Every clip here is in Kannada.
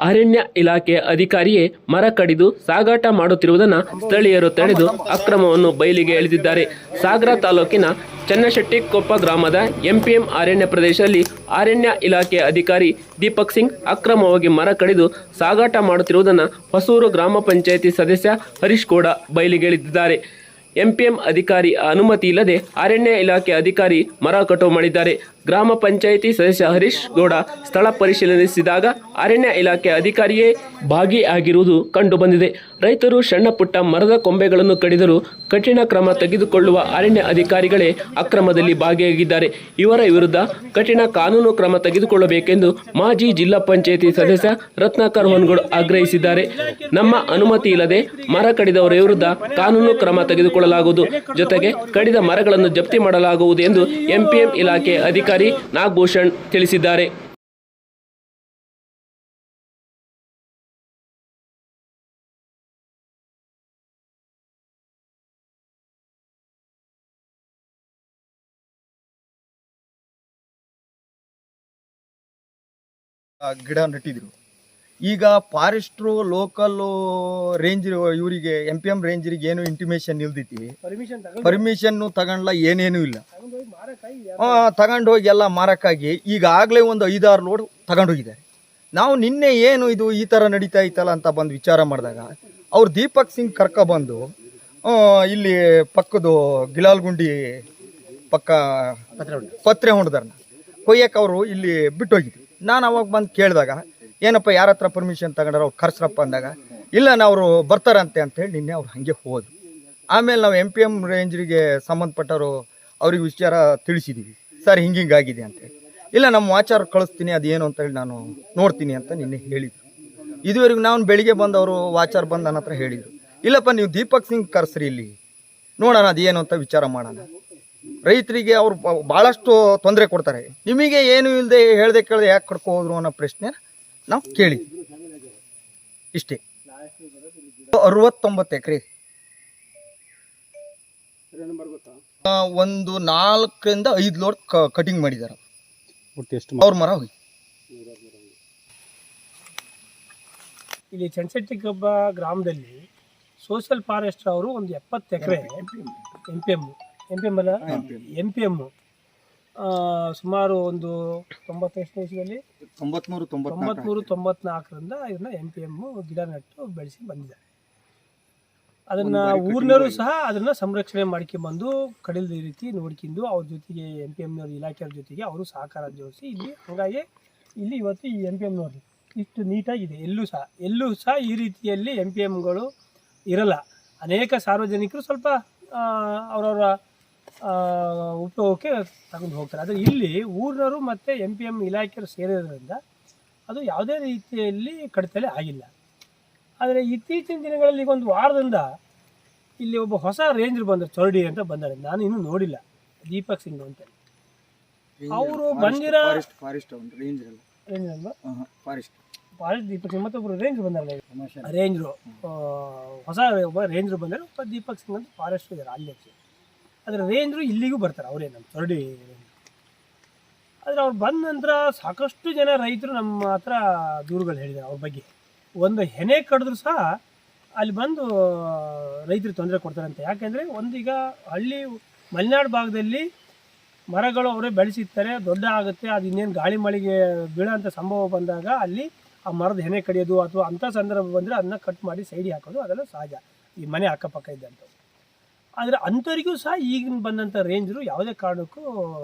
ಅರಣ್ಯ ಇಲಾಖೆ ಅಧಿಕಾರಿಯೇ ಮರ ಕಡಿದು ಸಾಗಾಟ ಮಾಡುತ್ತಿರುವುದನ್ನು ಸ್ಥಳೀಯರು ತಡೆದು ಅಕ್ರಮವನ್ನು ಬಯಲಿಗೆ ಎಳೆದಿದ್ದಾರೆ. ಸಾಗರ ತಾಲೂಕಿನ ಚನ್ನಶೆಟ್ಟಿಕೊಪ್ಪ ಗ್ರಾಮದ ಎಂಪಿಎಂ ಅರಣ್ಯ ಪ್ರದೇಶದಲ್ಲಿ ಅರಣ್ಯ ಇಲಾಖೆ ಅಧಿಕಾರಿ ದೀಪಕ್ ಸಿಂಗ್ ಅಕ್ರಮವಾಗಿ ಮರ ಕಡಿದು ಸಾಗಾಟ ಮಾಡುತ್ತಿರುವುದನ್ನು ಹೊಸೂರು ಗ್ರಾಮ ಪಂಚಾಯಿತಿ ಸದಸ್ಯ ಹರೀಶ್ ಗೌಡ ಬಯಲಿಗೆ ಎಳೆದಿದ್ದಾರೆ. ಎಂಪಿಎಂ ಅಧಿಕಾರಿ ಅನುಮತಿ ಇಲ್ಲದೆ ಅರಣ್ಯ ಇಲಾಖೆ ಅಧಿಕಾರಿ ಮರ ಕಟಾವು ಮಾಡಿದ್ದಾರೆ. ಗ್ರಾಮ ಪಂಚಾಯಿತಿ ಸದಸ್ಯ ಹರೀಶ್ ಗೌಡ ಸ್ಥಳ ಪರಿಶೀಲಿಸಿದಾಗ ಅರಣ್ಯ ಇಲಾಖೆ ಅಧಿಕಾರಿಯೇ ಭಾಗಿಯಾಗಿರುವುದು ಕಂಡುಬಂದಿದೆ. ರೈತರು ಸಣ್ಣ ಪುಟ್ಟ ಮರದ ಕೊಂಬೆಗಳನ್ನು ಕಡಿದರೂ ಕಠಿಣ ಕ್ರಮ ತೆಗೆದುಕೊಳ್ಳುವ ಅರಣ್ಯ ಅಧಿಕಾರಿಗಳೇ ಅಕ್ರಮದಲ್ಲಿ ಭಾಗಿಯಾಗಿದ್ದಾರೆ. ಇವರ ವಿರುದ್ಧ ಕಠಿಣ ಕಾನೂನು ಕ್ರಮ ತೆಗೆದುಕೊಳ್ಳಬೇಕೆಂದು ಮಾಜಿ ಜಿಲ್ಲಾ ಪಂಚಾಯಿತಿ ಸದಸ್ಯ ರತ್ನಾಕರ್ ಹೊನಗೋಡ್ ಆಗ್ರಹಿಸಿದ್ದಾರೆ. ನಮ್ಮ ಅನುಮತಿ ಇಲ್ಲದೆ ಮರ ಕಡಿದವರ ವಿರುದ್ಧ ಕಾನೂನು ಕ್ರಮ ತೆಗೆದುಕೊಳ್ಳಲಾಗುವುದು, ಜೊತೆಗೆ ಕಡಿದ ಮರಗಳನ್ನು ಜಪ್ತಿ ಮಾಡಲಾಗುವುದು ಎಂದು ಎಂಪಿಎಂ ಇಲಾಖೆ ಅಧಿಕಾರಿ ನಾಗಭೂಷಣ್ ತಿಳಿಸಿದ್ದಾರೆ. ಗಿಡ ನೆಟ್ಟಿದ್ರು. ಈಗ ಫಾರೆಸ್ಟ್ರು ಲೋಕಲ್ ರೇಂಜ್ ಇವರಿಗೆ MPM ರೇಂಜರಿಗೆ ಏನು ಇಂಟಿಮೇಷನ್ ಇಲ್ದೈತಿ, ಪರ್ಮಿಷನ್ನು ತಗೊಂಡ್ಲ ಏನೇನು ಇಲ್ಲ. ತಗೊಂಡೋಗಿ ಎಲ್ಲ ಮಾರಕ್ಕಾಗಿ ಈಗಾಗಲೇ ಒಂದು 5-6 ಲೋಡ್ ತಗೊಂಡೋಗಿದ್ದಾರೆ. ನಾವು ನಿನ್ನೆ ಏನು ಇದು ಈ ಥರ ನಡೀತಾ ಇತ್ತಲ್ಲ ಅಂತ ಬಂದು ವಿಚಾರ ಮಾಡಿದಾಗ ಅವ್ರು ದೀಪಕ್ ಸಿಂಗ್ ಕರ್ಕೊಬಂದು ಇಲ್ಲಿ ಪಕ್ಕದು ಗಿಲಾಲ್ಗುಂಡಿ ಪಕ್ಕ ಪತ್ರೆ ಹೊಡೆದಾರನ್ನ ಕೊಯ್ಯಕ್ಕೆ ಅವರು ಇಲ್ಲಿ ಬಿಟ್ಟೋಗಿದ್ರು. ನಾನು ಅವಾಗ ಬಂದು ಕೇಳಿದಾಗ ಏನಪ್ಪ ಯಾರ ಹತ್ರ ಪರ್ಮಿಷನ್ ತಗೊಂಡ್ರೆ ಅವ್ರು ಕರ್ಸ್ರಪ್ಪ ಅಂದಾಗ ಇಲ್ಲ ಅವರು ಬರ್ತಾರಂತೆ ಅಂತೇಳಿ ನಿನ್ನೆ ಅವ್ರು ಹಾಗೆ ಹೋದ್ರು. ಆಮೇಲೆ ನಾವು MPM ರೇಂಜ್ರಿಗೆ ಸಂಬಂಧಪಟ್ಟವರು ಅವ್ರಿಗೆ ವಿಚಾರ ತಿಳಿಸಿದ್ದೀವಿ, ಸರ್ ಹಿಂಗಾಗಿದೆ ಅಂತೇಳಿ. ಇಲ್ಲ ನಮ್ಮ ವಾಚಾರ ಕಳಿಸ್ತೀನಿ, ಅದೇನು ಅಂತೇಳಿ ನಾನು ನೋಡ್ತೀನಿ ಅಂತ ನಿನ್ನೆ ಹೇಳಿದರು. ಇದುವರೆಗೂ ನಾವು ಬೆಳಿಗ್ಗೆ ಬಂದವರು ವಾಚಾರ ಬಂದು ನನ್ನ ಹತ್ರ ಹೇಳಿದರು, ಇಲ್ಲಪ್ಪ ನೀವು ದೀಪಕ್ ಸಿಂಗ್ ಕರೆಸ್ರಿ ಇಲ್ಲಿ ನೋಡೋಣ ಅದೇನು ಅಂತ ವಿಚಾರ ಮಾಡೋಣ. ರೈತರಿಗೆ ಅವರು ಭಾಳಷ್ಟು ತೊಂದರೆ ಕೊಡ್ತಾರೆ, ನಿಮಗೆ ಏನು ಇಲ್ಲದೆ ಹೇಳ್ದೆ ಕೇಳದೆ ಯಾಕೆ ಕಡ್ಕೊ ಹೋದ್ರು ಅನ್ನೋ ಪ್ರಶ್ನೆ ನಾವು ಕೇಳಿದ್ವಿ. ಇಷ್ಟೇ. 69 ಎಕರೆ, ಒಂದು 4ರಿಂದ 5 ಲೋಡ್ ಕಟಿಂಗ್ ಮಾಡಿದ್ದಾರೆ. ಅವ್ರ ಮರ ಹೋಗಿ ಇಲ್ಲಿ ಚನ್ನಶೆಟ್ಟಿಕೊಪ್ಪ ಗ್ರಾಮದಲ್ಲಿ ಸೋಷಿಯಲ್ ಫಾರೆಸ್ಟ್ ಅವರು ಒಂದು 70 ಎಕರೆ MPM ಸುಮಾರು ಒಂದು 93-94ರಿಂದ ಇದನ್ನ MPM ಗಿಡ ನೆಟ್ಟು ಬೆಳೆಸಿ ಬಂದಿದ್ದಾರೆ. ಅದನ್ನ ಊರಿನವರು ಸಹ ಅದನ್ನ ಸಂರಕ್ಷಣೆ ಮಾಡ್ಕೊಂಡ್ಬಂದು ಕಡಿಲ್ದ ರೀತಿ ನೋಡ್ಕೊಂಡು ಅವ್ರ ಜೊತೆಗೆ MPMನವ್ರ ಇಲಾಖೆಯವ್ರ ಜೊತೆಗೆ ಅವರು ಸಹಕಾರ ಜೋಡಿಸಿ ಇಲ್ಲಿ ಹಾಗಾಗಿ ಇಲ್ಲಿ ಇವತ್ತು ಈ MPM ನೋಡಿ ಇಷ್ಟು ನೀಟಾಗಿದೆ. ಎಲ್ಲೂ ಸಹ ಈ ರೀತಿಯಲ್ಲಿ MPMಗಳು ಇರಲ್ಲ. ಅನೇಕ ಸಾರ್ವಜನಿಕರು ಸ್ವಲ್ಪ ಅವರವರ ಉಪಯೋಗಕ್ಕೆ ತಗೊಂಡು ಹೋಗ್ತಾರೆ. ಆದರೆ ಇಲ್ಲಿ ಊರಿನವರು ಮತ್ತು MPM ಇಲಾಖೆಯವರು ಸೇರಿರೋದ್ರಿಂದ ಅದು ಯಾವುದೇ ರೀತಿಯಲ್ಲಿ ಕಡಿತಲೆ ಆಗಿಲ್ಲ. ಆದರೆ ಇತ್ತೀಚಿನ ದಿನಗಳಲ್ಲಿ ಒಂದು ವಾರದಿಂದ ಇಲ್ಲಿ ಒಬ್ಬ ಹೊಸ ರೇಂಜರ್ ಬಂದರು, ಚೌಡಿ ಅಂತ ಬಂದಾರೆ. ನಾನು ಇನ್ನೂ ನೋಡಿಲ್ಲ, ದೀಪಕ್ ಸಿಂಗ್ ಅಂತ. ಅವರು ಬಂದಿರೋ ಫಾರೆಸ್ಟ್ ದೀಪಕ್ ಸಿಂಗ್ ಮತ್ತೊಬ್ಬರು ರೇಂಜರ್ ಬಂದಾರಲ್ಲ, ರೇಂಜರು ಹೊಸ ಒಬ್ಬ ರೇಂಜರು ಬಂದರೆ, ಒಬ್ಬ ದೀಪಕ್ ಸಿಂಗ್ ಅಂತ ಫಾರೆಸ್ಟ್ ಇದ್ದಾರೆ ಅಲ್ಲಿ. ಆದರೆ ರೇಂಜರು ಇಲ್ಲಿಗೂ ಬರ್ತಾರೆ, ಅವರೇ ನಮ್ಮ ಚೌಡಿ. ಆದರೆ ಅವ್ರು ಬಂದ ನಂತರ ಸಾಕಷ್ಟು ಜನ ರೈತರು ನಮ್ಮ ಹತ್ರ ದೂರುಗಳು ಹೇಳಿದ್ದಾರೆ ಅವ್ರ ಬಗ್ಗೆ. ಒಂದು ಹೆನೆ ಕಡಿದ್ರು ಸಹ ಅಲ್ಲಿ ಬಂದು ರೈತರಿಗೆ ತೊಂದರೆ ಕೊಡ್ತಾರಂತೆ. ಯಾಕೆಂದರೆ ಒಂದೀಗ ಹಳ್ಳಿ ಮಲೆನಾಡು ಭಾಗದಲ್ಲಿ ಮರಗಳು ಅವರೇ ಬೆಳೆಸಿರ್ತಾರೆ, ದೊಡ್ಡ ಆಗುತ್ತೆ, ಅದು ಇನ್ನೇನು ಗಾಳಿ ಮಳೆಗೆ ಬೀಳೋಂಥ ಸಂಭವ ಬಂದಾಗ ಅಲ್ಲಿ ಆ ಮರದ ಹೆನೆ ಕಡಿಯೋದು ಅಥವಾ ಅಂಥ ಸಂದರ್ಭ ಬಂದರೆ ಅದನ್ನ ಕಟ್ ಮಾಡಿ ಸೈಡಿಗೆ ಹಾಕೋದು ಅದೆಲ್ಲ ಸಹಜ ಈ ಮನೆ ಅಕ್ಕಪಕ್ಕ ಇದ್ದಂಥವು. ಆದರೆ ಅಂಥವರಿಗೂ ಸಹ ಈಗಿನ ಬಂದಂಥ ರೇಂಜರು ಯಾವುದೇ ಕಾರಣಕ್ಕೂ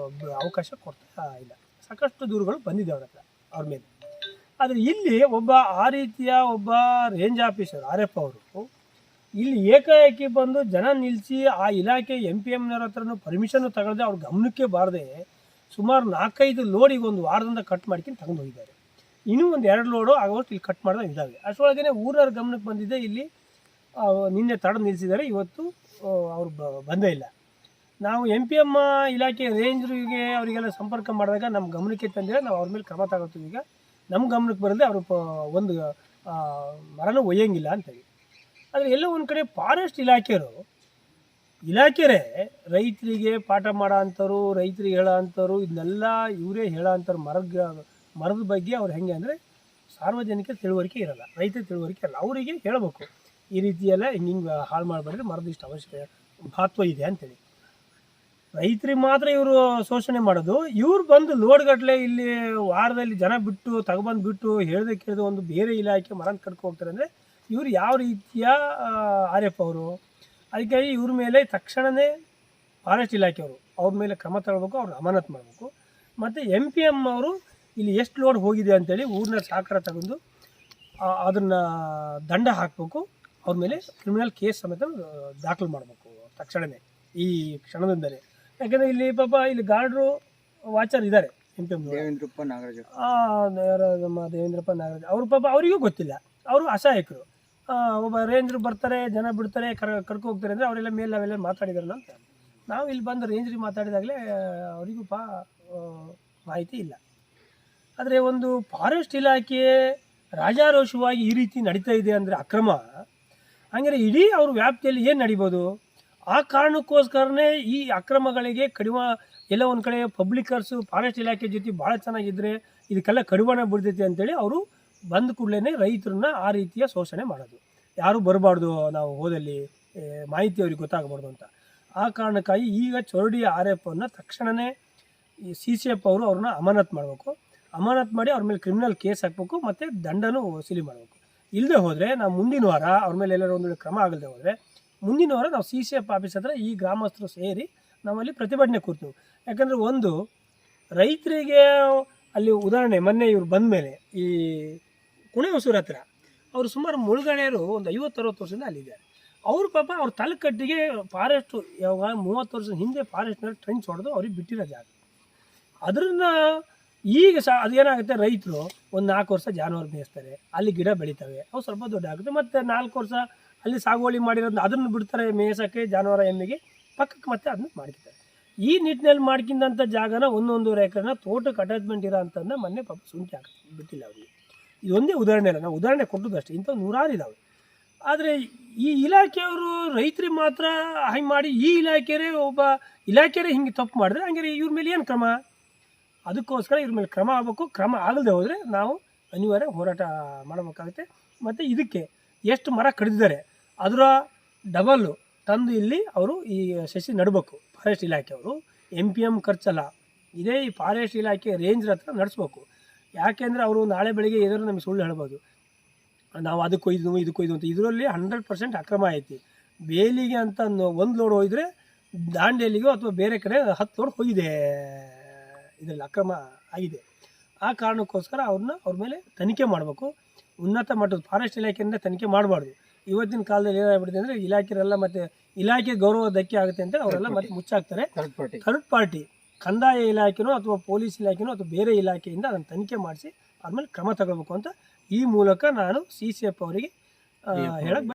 ಅವಕಾಶ ಕೊಡ್ತಾ ಇಲ್ಲ. ಸಾಕಷ್ಟು ದೂರುಗಳು ಬಂದಿದೆ ಅವ್ರ ಹತ್ರ ಅವ್ರ ಮೇಲೆ. ಆದರೆ ಇಲ್ಲಿ ಒಬ್ಬ ಆ ರೀತಿಯ ಒಬ್ಬ ರೇಂಜ್ ಆಫೀಸರ್ RF ಅವರು ಇಲ್ಲಿ ಏಕಾಏಕಿ ಬಂದು ಜನ ನಿಲ್ಲಿಸಿ ಆ ಇಲಾಖೆ MPMನವ್ರ ಹತ್ರನೂ ಪರ್ಮಿಷನ್ನು ತಗೊಳ್ಳದೆ ಅವ್ರ ಗಮನಕ್ಕೆ ಬಾರದೆ ಸುಮಾರು 4-5 ಲೋಡಿಗೆ ಒಂದು ವಾರದಿಂದ ಕಟ್ ಮಾಡ್ಕೊಂಡು ತಗೊಂಡು ಹೋಗಿದ್ದಾರೆ. ಇನ್ನೂ ಒಂದು 2 ಲೋಡು ಆಗೋಷ್ಟು ಇಲ್ಲಿ ಕಟ್ ಮಾಡಿದಾಗ ಇದ್ದಾವೆ. ಅಷ್ಟರೊಳಗೇ ಊರವ್ರ ಗಮನಕ್ಕೆ ಬಂದಿದೆ. ಇಲ್ಲಿ ನಿನ್ನೆ ತಡೆದು ನಿಲ್ಲಿಸಿದ್ದಾರೆ, ಇವತ್ತು ಅವರು ಬಂದೇ ಇಲ್ಲ. ನಾವು MPM ಇಲಾಖೆ ರೇಂಜರಿಗೆ ಅವರಿಗೆಲ್ಲ ಸಂಪರ್ಕ ಮಾಡಿದಾಗ ನಮ್ಮ ಗಮನಕ್ಕೆ ತಂದಿಲ್ಲ, ನಾವು ಅವ್ರ ಮೇಲೆ ಕ್ರಮ ತಗೋತೀವಿ. ಈಗ ನಮ್ಮ ಗಮನಕ್ಕೆ ಬರದೆ ಅವರು ಒಂದು ಮರನ ಒಯ್ಯಂಗಿಲ್ಲ ಅಂತೇಳಿ. ಆದರೆ ಎಲ್ಲೋ ಒಂದು ಕಡೆ ಫಾರೆಸ್ಟ್ ಇಲಾಖೆರೇ ರೈತರಿಗೆ ಪಾಠ ಮಾಡೋ ಅಂಥವ್ರು, ರೈತರಿಗೆ ಹೇಳೋ ಅಂಥವ್ರು, ಇದನ್ನೆಲ್ಲ ಇವರೇ ಹೇಳೋ ಅಂಥವ್ರು ಮರದ ಬಗ್ಗೆ ಅವ್ರು ಹೆಂಗೆ ಅಂದರೆ ಸಾರ್ವಜನಿಕ ತಿಳುವಳಿಕೆ ಇರಲ್ಲ, ರೈತರ ತಿಳುವಳಿಕೆ ಇರಲ್ಲ. ಅವರಿಗೆ ಹೇಳಬೇಕು ಈ ರೀತಿಯೆಲ್ಲ ಹಿಂಗೆ ಹಾಳು ಮಾಡಬೇಡ್ರಿ, ಮರದ ಇಷ್ಟು ಅವಶ್ಯಕ ಮಹತ್ವ ಇದೆ ಅಂತೇಳಿ. ರೈತರಿಗೆ ಮಾತ್ರ ಇವರು ಶೋಷಣೆ ಮಾಡೋದು. ಇವ್ರು ಬಂದು ಲೋಡ್ಗಟ್ಟಲೆ ಇಲ್ಲಿ ವಾರದಲ್ಲಿ ಜನ ಬಿಟ್ಟು ತಗೊಬಂದು ಬಿಟ್ಟು ಹೇಳ್ದೆ ಕೇಳಿದ ಒಂದು ಬೇರೆ ಇಲಾಖೆ ಮರ ಕಡ್ಕೊ ಹೋಗ್ತಾರೆ ಅಂದರೆ ಇವ್ರು ಯಾವ ರೀತಿಯ ಆರ್ಎಫ್ ಅವರು. ಅದಕ್ಕಾಗಿ ಇವ್ರ ಮೇಲೆ ತಕ್ಷಣವೇ ಫಾರೆಸ್ಟ್ ಇಲಾಖೆಯವರು ಅವ್ರ ಮೇಲೆ ಕ್ರಮ ತಗೊಳ್ಬೇಕು, ಅವ್ರನ್ನ ಅಮಾನತು ಮಾಡಬೇಕು. ಮತ್ತು MPM ಅವರು ಇಲ್ಲಿ ಎಷ್ಟು ಲೋಡ್ ಹೋಗಿದೆ ಅಂತೇಳಿ ಊರಿನ ಸಹಕಾರ ತಗೊಂಡು ಅದನ್ನು ದಂಡ ಹಾಕಬೇಕು, ಅವ್ರ ಮೇಲೆ ಕ್ರಿಮಿನಲ್ ಕೇಸ್ ಸಮೇತ ದಾಖಲು ಮಾಡಬೇಕು ತಕ್ಷಣವೇ ಈ ಕ್ಷಣದಿಂದಲೇ. ಯಾಕೆಂದರೆ ಇಲ್ಲಿ ಪಾಪ ಇಲ್ಲಿ ಗಾರ್ಡ್ರು ವಾಚರ್ ಇದ್ದಾರೆ MPM ದೇವೇಂದ್ರಪ್ಪ ನಾಗರಾಜ್, ನಮ್ಮ ದೇವೇಂದ್ರಪ್ಪ ನಾಗರಾಜ್ ಅವರು ಪಾಪ ಅವರಿಗೂ ಗೊತ್ತಿಲ್ಲ, ಅವರು ಅಸಹಾಯಕರು. ಒಬ್ಬ ರೇಂಜರು ಬರ್ತಾರೆ, ಜನ ಬಿಡ್ತಾರೆ, ಕರ್ಕೊ ಹೋಗ್ತಾರೆ ಅಂದರೆ ಅವರೆಲ್ಲ ಮೇಲೆ ಅವೆಲ್ಲ ಮಾತಾಡಿದಾರಲ್ಲ ಅಂತ. ನಾವು ಇಲ್ಲಿ ಬಂದು ರೇಂಜ್ರಿಗೆ ಮಾತಾಡಿದಾಗಲೇ ಅವರಿಗೂ ಮಾಹಿತಿ ಇಲ್ಲ. ಆದರೆ ಒಂದು ಫಾರೆಸ್ಟ್ ಇಲಾಖೆ ರಾಜಾರೋಷವಾಗಿ ಈ ರೀತಿ ನಡೀತಾ ಇದೆ ಅಂದರೆ ಅಕ್ರಮ, ಹಂಗಾರೆ ಇಡೀ ಅವ್ರ ವ್ಯಾಪ್ತಿಯಲ್ಲಿ ಏನು ನಡಿಬೋದು? ಆ ಕಾರಣಕ್ಕೋಸ್ಕರನೇ ಈ ಅಕ್ರಮಗಳಿಗೆ ಕಡಿಮೆ ಎಲ್ಲ ಒಂದು ಕಡೆ ಪಬ್ಲಿಕರ್ಸು ಫಾರೆಸ್ಟ್ ಇಲಾಖೆ ಜೊತೆ ಭಾಳ ಚೆನ್ನಾಗಿದ್ದರೆ ಇದಕ್ಕೆಲ್ಲ ಕಡಿವಾಣ ಬಿಡ್ತೈತೆ ಅಂತೇಳಿ ಅವರು ಬಂದ ಕೂಡಲೇ ರೈತರನ್ನ ಆ ರೀತಿಯ ಶೋಷಣೆ ಮಾಡೋದು. ಯಾರೂ ಬರಬಾರ್ದು, ನಾವು ಹೋದಲ್ಲಿ ಮಾಹಿತಿ ಅವ್ರಿಗೆ ಗೊತ್ತಾಗಬಾರ್ದು ಅಂತ. ಆ ಕಾರಣಕ್ಕಾಗಿ ಈಗ ಚೊರಡಿ RF ಅನ್ನು ತಕ್ಷಣವೇ ಈ CCF ಅವರು ಅವ್ರನ್ನ ಅಮಾನತು ಮಾಡಬೇಕು. ಅಮಾನತು ಮಾಡಿ ಅವ್ರ ಮೇಲೆ ಕ್ರಿಮಿನಲ್ ಕೇಸ್ ಹಾಕಬೇಕು ಮತ್ತು ದಂಡನೂ ವಸೂಲಿ ಮಾಡಬೇಕು. ಇಲ್ಲದೆ ಹೋದರೆ ನಾವು ಮುಂದಿನ ವಾರ ಅವ್ರ ಮೇಲೆ ಎಲ್ಲರೂ ಒಂದು ಕ್ರಮ ಆಗದೆ ಹೋದರೆ ಮುಂದಿನ ವಾರ ನಾವು CCF ಆಫೀಸ್ ಹತ್ರ ಈ ಗ್ರಾಮಸ್ಥರು ಸೇರಿ ನಾವಲ್ಲಿ ಪ್ರತಿಭಟನೆ ಕೂರ್ತೀವಿ. ಯಾಕಂದರೆ ಒಂದು ರೈತರಿಗೆ ಅಲ್ಲಿ ಉದಾಹರಣೆ ಮೊನ್ನೆ ಇವ್ರು ಬಂದ ಮೇಲೆ ಈ ಕುಣೆ ಹೊಸೂರು ಹತ್ರ ಅವರು ಸುಮಾರು ಮುಳುಗಡೆಯರು ಒಂದು 50-60 ವರ್ಷದಿಂದ ಅಲ್ಲಿದ್ದಾರೆ. ಅವರು ಪಾಪ ಅವ್ರ ತಲೆಕಟ್ಟಿಗೆ ಫಾರೆಸ್ಟು ಯಾವಾಗ 30 ವರ್ಷದ ಹಿಂದೆ ಫಾರೆಸ್ಟ್ನಲ್ಲಿ ಟ್ರೆಂಚ್ ಹೊಡೆದು ಅವ್ರಿಗೆ ಬಿಟ್ಟಿರೋ ಜಾಗ. ಅದರಿಂದ ಈಗ ಅದೇನಾಗುತ್ತೆ, ರೈತರು ಒಂದು 4 ವರ್ಷ ಜಾನುವಾರು ಮೇಯಿಸ್ತಾರೆ, ಅಲ್ಲಿ ಗಿಡ ಬೆಳೀತವೆ, ಅವು ಸ್ವಲ್ಪ ದೊಡ್ಡ ಆಗುತ್ತೆ. ಮತ್ತು 4 ವರ್ಷ ಅಲ್ಲಿ ಸಾಗುವಳಿ ಮಾಡಿರೋದು ಅದನ್ನು ಬಿಡ್ತಾರೆ ಮೇಯ್ಸೋಕ್ಕೆ ಜಾನುವಾರು ಎಮ್ಮೆಗೆ, ಪಕ್ಕಕ್ಕೆ ಮತ್ತೆ ಅದನ್ನ ಮಾಡ್ಕೊತಾರೆ. ಈ ನಿಟ್ಟಿನಲ್ಲಿ ಮಾಡ್ಕೊಂಡಂಥ ಜಾಗನ 1-1.5 ಎಕರೆನ ತೋಟಕ್ಕೆ ಅಟ್ಯಾಚ್ಮೆಂಟ್ ಇರೋ ಅಂತಂದ ಮೊನ್ನೆ ಪಾಪ ಶುಂಠಿ ಬಿಟ್ಟಿಲ್ಲ ಅವರಿಗೆ. ಇದೊಂದೇ ಉದಾಹರಣೆ ಅಲ್ಲ, ನಾವು ಉದಾಹರಣೆ ಕೊಟ್ಟದ್ದು ಅಷ್ಟೇ, ಇಂಥ 100 ಇದ್ದಾವೆ. ಆದರೆ ಈ ಇಲಾಖೆಯವರು ರೈತರಿಗೆ ಮಾತ್ರ ಹಂಗೆ ಮಾಡಿ, ಈ ಇಲಾಖೆಯೇ ಒಬ್ಬ ಇಲಾಖೆಯೇ ಹಿಂಗೆ ತಪ್ಪು ಮಾಡಿದ್ರೆ ಹಂಗೆ ಇವ್ರ ಮೇಲೆ ಏನು ಕ್ರಮ? ಅದಕ್ಕೋಸ್ಕರ ಇವ್ರ ಮೇಲೆ ಕ್ರಮ ಆಗಬೇಕು. ಕ್ರಮ ಆಗದೆ ಹೋದರೆ ನಾವು ಅನಿವಾರ್ಯ ಹೋರಾಟ ಮಾಡಬೇಕಾಗುತ್ತೆ. ಮತ್ತು ಇದಕ್ಕೆ ಎಷ್ಟು ಮರ ಕಡಿದಿದ್ದಾರೆ ಅದರ ಡಬಲ್ಲು ತಂದು ಇಲ್ಲಿ ಅವರು ಈ ಸಸಿ ನಡಬೇಕು. ಫಾರೆಸ್ಟ್ ಇಲಾಖೆಯವರು MPM ಖರ್ಚಲ್ಲ, ಇದೇ ಈ ಫಾರೆಸ್ಟ್ ಇಲಾಖೆ ರೇಂಜರ್ ಹತ್ರ ನಡೆಸ್ಬೇಕು. ಯಾಕೆಂದರೆ ಅವರು ನಾಳೆ ಬೆಳಿಗ್ಗೆ ಏನಾದರೂ ನಮಗೆ ಸುಳ್ಳು ಹೇಳ್ಬೋದು, ನಾವು ಅದಕ್ಕೊಯ್ದು ಇದಕ್ಕೊಯ್ದು ಅಂತ. ಇದರಲ್ಲಿ 100% ಅಕ್ರಮ ಐತಿ. ಬೇಲಿಗೆ ಅಂತ ಒಂದು ಲೋಡ್ ಹೋಗಿದ್ರೆ ದಾಂಡೇಲಿಗೋ ಅಥವಾ ಬೇರೆ ಕಡೆ 10 ಲೋಡ್ ಹೋಗಿದೆ, ಇದರಲ್ಲಿ ಅಕ್ರಮ ಆಗಿದೆ. ಆ ಕಾರಣಕ್ಕೋಸ್ಕರ ಅವ್ರ ಮೇಲೆ ತನಿಖೆ ಮಾಡಬೇಕು. ಉನ್ನತ ಮಟ್ಟದ ಫಾರೆಸ್ಟ್ ಇಲಾಖೆಯಿಂದ ತನಿಖೆ ಮಾಡಬಾರ್ದು. ಇವತ್ತಿನ ಕಾಲದಲ್ಲಿ ಏನಾಗ್ಬಿಟ್ಟಿದೆ ಅಂದರೆ ಇಲಾಖೆರೆಲ್ಲ ಮತ್ತು ಇಲಾಖೆ ಗೌರವ ಧಕ್ಕೆ ಆಗುತ್ತೆ ಅಂತ ಅವರೆಲ್ಲ ಮತ್ತೆ ಮುಚ್ಚಾಕ್ತಾರೆ. ಥರ್ಡ್ ಪಾರ್ಟಿ ಕಂದಾಯ ಇಲಾಖೆನೋ ಅಥವಾ ಪೊಲೀಸ್ ಇಲಾಖೆನೋ ಅಥವಾ ಬೇರೆ ಇಲಾಖೆಯಿಂದ ಅದನ್ನು ತನಿಖೆ ಮಾಡಿಸಿ ಆದಮೇಲೆ ಕ್ರಮ ತಗೋಬೇಕು ಅಂತ ಈ ಮೂಲಕ ನಾನು CCF ಅವರಿಗೆ ಹೇಳಕ್ಕೆ